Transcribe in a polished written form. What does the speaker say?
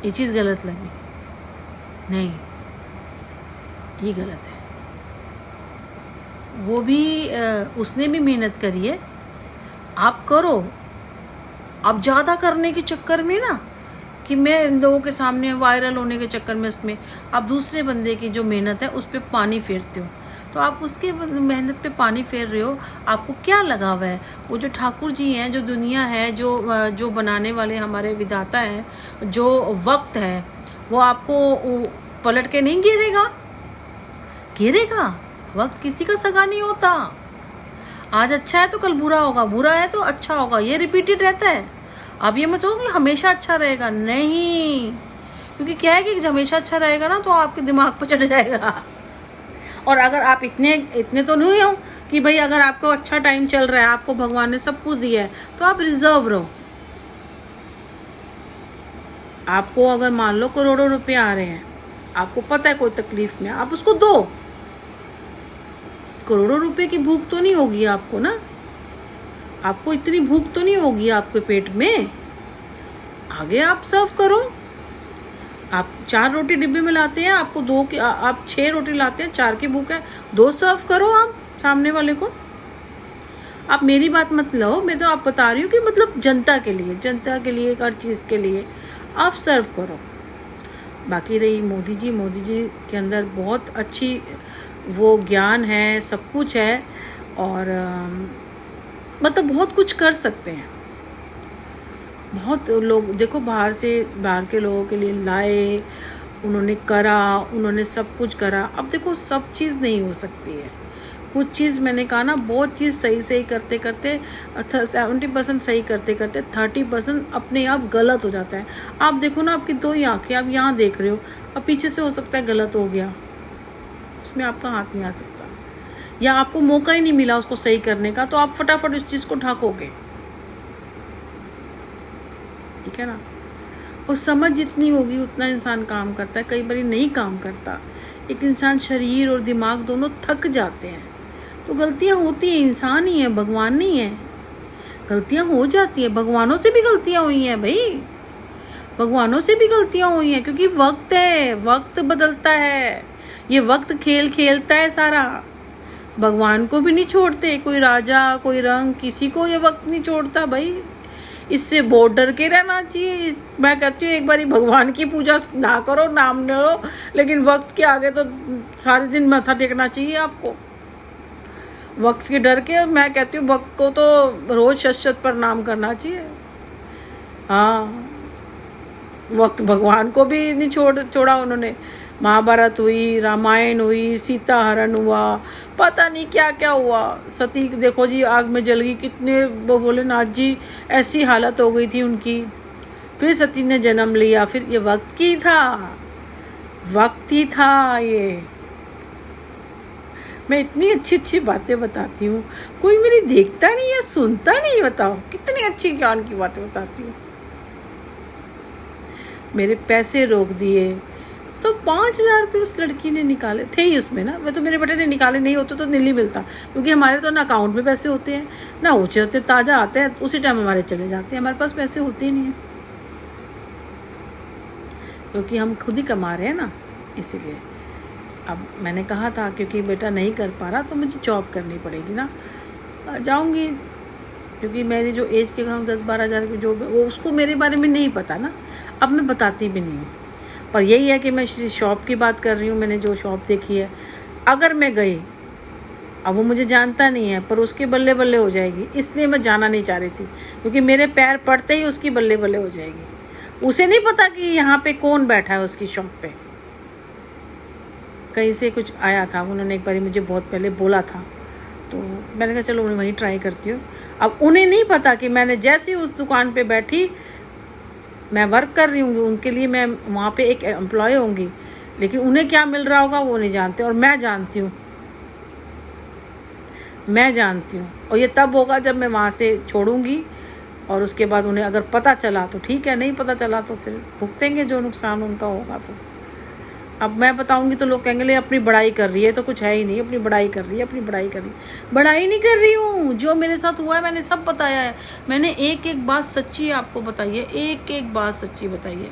ये चीज़ गलत लगी? नहीं, ये गलत है। वो भी उसने भी मेहनत करी है, आप करो। आप ज़्यादा करने के चक्कर में ना, कि मैं लोगों के सामने वायरल होने के चक्कर में उसमें आप दूसरे बंदे की जो मेहनत है उस पर पानी फेरते हो। तो आप उसके मेहनत पे पानी फेर रहे हो, आपको क्या लगा हुआ है? वो जो ठाकुर जी हैं, जो दुनिया है, जो बनाने वाले हमारे विधाता हैं, जो वक्त है, वो आपको पलट के नहीं गिरेगा? गिरेगा। वक्त किसी का सगा नहीं होता। आज अच्छा है तो कल बुरा होगा, बुरा है तो अच्छा होगा, ये रिपीटेड रहता है। आप ये मत सोचो कि हमेशा अच्छा रहेगा, नहीं। क्योंकि क्या है कि हमेशा अच्छा रहेगा ना तो आपके दिमाग पर चढ़ जाएगा। और अगर आप इतने तो नहीं हो कि भाई अगर आपको अच्छा टाइम चल रहा है, आपको भगवान ने सब कुछ दिया है, तो आप रिजर्व रहो। आपको अगर मान लो करोड़ों रुपए आ रहे हैं, आपको पता है कोई तकलीफ में, आप उसको दो। करोड़ों रुपए की भूख तो नहीं होगी आपको ना, आपको इतनी भूख तो नहीं होगी आपके पेट में। आगे आप सर्व करो। आप 4 रोटी डिब्बे में लाते हैं, आपको 2 की आप 6 रोटी लाते हैं, 4 की भूख है, 2 सर्व करो आप सामने वाले को। आप मेरी बात मत लो, मैं तो आप बता रही हूँ कि मतलब जनता के लिए हर चीज़ के लिए आप सर्व करो। बाकी रही मोदी जी के अंदर बहुत अच्छी वो ज्ञान है, सब कुछ है, और मतलब बहुत कुछ कर सकते हैं। बहुत लोग देखो बाहर के लोगों के लिए लाए, उन्होंने करा, उन्होंने सब कुछ करा। अब देखो सब चीज़ नहीं हो सकती है, कुछ चीज़ मैंने कहा ना, बहुत चीज़ सही करते करते 70% सही करते करते 30% अपने आप गलत हो जाता है। आप देखो ना, आपकी 2 ही आँखें, आप यहाँ देख रहे हो, अब पीछे से हो सकता है गलत हो गया, उसमें आपका हाथ नहीं आ सकता, या आपको मौका ही नहीं मिला उसको सही करने का, तो आप फटाफट उस चीज़ को ढकोगे, ठीक है ना। और समझ जितनी होगी उतना इंसान काम करता है, कई बार नहीं काम करता। एक इंसान शरीर और दिमाग दोनों थक जाते हैं, तो गलतियां होती हैं, इंसान ही है, भगवान नहीं है। गलतियां हो जाती है, भगवानों से भी गलतियां हुई हैं भाई, भगवानों से भी गलतियां हुई हैं, क्योंकि वक्त है, वक्त बदलता है, ये वक्त खेल खेलता है सारा। भगवान को भी नहीं छोड़ते, कोई राजा, कोई रंग, किसी को ये वक्त नहीं छोड़ता भाई। इससे बहुत डर के रहना चाहिए। मैं कहती हूँ एक बार भगवान की पूजा ना करो, नाम न लो, लेकिन वक्त के आगे तो सारे दिन माथा टेकना चाहिए आपको, वक्त के डर के। मैं कहती हूँ वक्त को तो रोज शत प्रणाम करना चाहिए। हाँ, वक्त भगवान को भी नहीं छोड़ा उन्होंने। महाभारत हुई, रामायण हुई, सीता हरण हुआ, पता नहीं क्या क्या हुआ। सती देखो जी, आग में जल गई, कितने वो भोलेनाथ जी ऐसी हालत हो गई थी उनकी। फिर सती ने जन्म लिया, फिर ये वक्त की था, वक्त ही था ये। मैं इतनी अच्छी अच्छी बातें बताती हूँ, कोई मेरी देखता नहीं है, सुनता नहीं। बताओ कितनी अच्छी ज्ञान की बातें बताती हूँ। मेरे पैसे रोक दिए, तो 5,000 रुपये उस लड़की ने निकाले थे ही उसमें ना। मैं तो, मेरे बेटे ने निकाले नहीं होते तो नहीं मिलता, क्योंकि हमारे तो ना अकाउंट में पैसे होते हैं, ना ऊँचे होते, ताज़ा आते हैं, उसी टाइम हमारे चले जाते हैं, हमारे पास पैसे होते ही नहीं हैं, क्योंकि हम खुद ही कमा रहे हैं ना, इसीलिए। अब मैंने कहा था क्योंकि बेटा नहीं कर पा रहा तो मुझे जॉब करनी पड़ेगी ना, जाऊँगी, क्योंकि मेरी जो एज के 10-12 हज़ार की जॉब है, वो उसको मेरे बारे में नहीं पता ना, अब मैं बताती भी नहीं हूँ। पर यही है कि मैं शॉप की बात कर रही हूँ, मैंने जो शॉप देखी है, अगर मैं गई, अब वो मुझे जानता नहीं है, पर उसके बल्ले बल्ले हो जाएगी, इसलिए मैं जाना नहीं चाह रही थी, क्योंकि मेरे पैर पड़ते ही उसकी बल्ले बल्ले हो जाएगी। उसे नहीं पता कि यहाँ पे कौन बैठा है उसकी शॉप पे, कहीं से कुछ आया था, उन्होंने एक बार मुझे बहुत पहले बोला था, तो मैंने कहा चलो वहीं ट्राई करती हूँ। अब उन्हें नहीं पता कि मैंने जैसे उस दुकान पे बैठी, मैं वर्क कर रही हूँगी उनके लिए, मैं वहाँ पे एक एम्प्लॉय होंगी, लेकिन उन्हें क्या मिल रहा होगा वो नहीं जानते, और मैं जानती हूँ, और ये तब होगा जब मैं वहाँ से छोड़ूंगी, और उसके बाद उन्हें अगर पता चला तो ठीक है, नहीं पता चला तो फिर भुगतेंगे जो नुकसान उनका होगा। तो अब मैं बताऊंगी तो लोग कहेंगे ले अपनी बड़ाई कर रही है, तो कुछ है ही नहीं, अपनी बड़ाई कर रही है, बड़ाई नहीं कर रही हूँ। जो मेरे साथ हुआ है मैंने सब बताया है, मैंने एक एक बात सच्ची आपको बताई है, एक एक बात सच्ची बताई है।